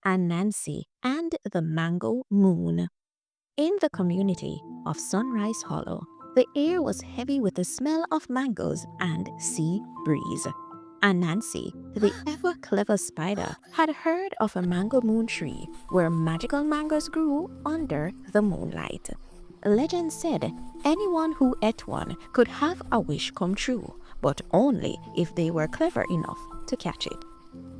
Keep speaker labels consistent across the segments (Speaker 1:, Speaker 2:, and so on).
Speaker 1: Anansi, and the Mango Moon. In the community of Sunrise Hollow, the air was heavy with the smell of mangoes and sea breeze. Anansi, the ever clever spider, had heard of a mango moon tree where magical mangoes grew under the moonlight. Legend said anyone who ate one could have a wish come true, but only if they were clever enough to catch it.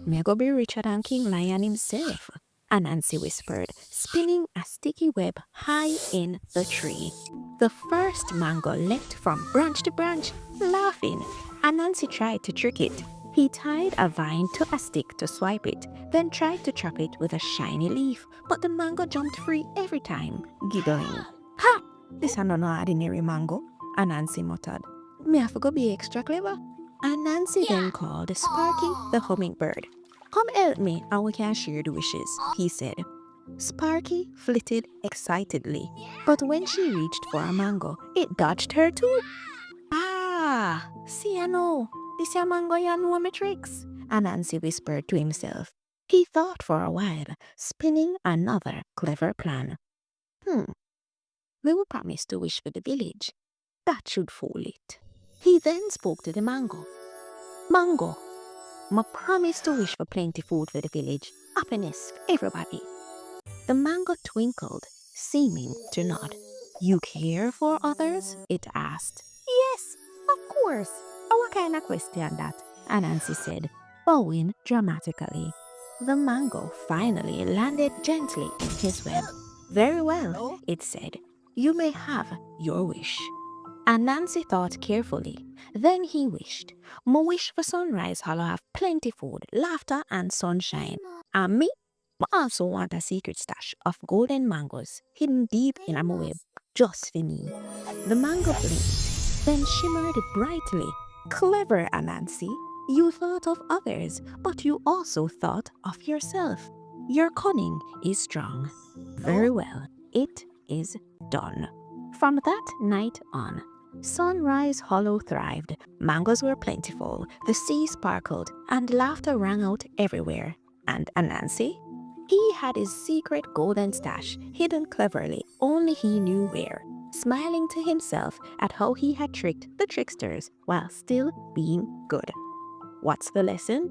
Speaker 1: "Me go be richer than King Lion himself," Anansi whispered, spinning a sticky web high in the tree. The first mango leapt from branch to branch, laughing. Anansi tried to trick it. He tied a vine to a stick to swipe it, then tried to trap it with a shiny leaf, but the mango jumped free every time, giggling. "Ha! This is no ordinary mango," Anansi muttered. "Me have to go be extra clever." Anansi then called Sparky the hummingbird. "Come help me and we can share the wishes," he said. Sparky flitted excitedly, but when she reached for a mango, it dodged her too. "Ah, see I know. This your mango you know me tricks," Anansi whispered to himself. He thought for a while, spinning another clever plan. We will promise to wish for the village. That should fool it. He then spoke to the mango. "Mango, ma promise to wish for plenty food for the village. Happiness for everybody." The mango twinkled, seeming to nod. "You care for others?" it asked. "Yes, of course. What kind of question that?" Anansi said, bowing dramatically. The mango finally landed gently in his web. "Very well," it said. "You may have your wish." Anansi thought carefully. Then he wished. "Mo wish for Sunrise Hollow have plenty food, laughter, and sunshine. And me, I also want a secret stash of golden mangoes hidden deep in a web, just for me." The mango blinked, then shimmered brightly. "Clever, Anansi. You thought of others, but you also thought of yourself. Your cunning is strong." Very well, it is done. From that night on, Sunrise Hollow thrived. Mangoes were plentiful, the sea sparkled, and laughter rang out everywhere. And Anansi? He had his secret golden stash hidden cleverly, only he knew where, smiling to himself at how he had tricked the tricksters while still being good. What's the lesson?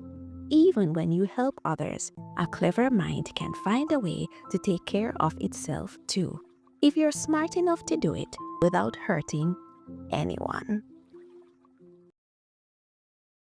Speaker 1: Even when you help others, a clever mind can find a way to take care of itself too, if you're smart enough to do it without hurting anyone.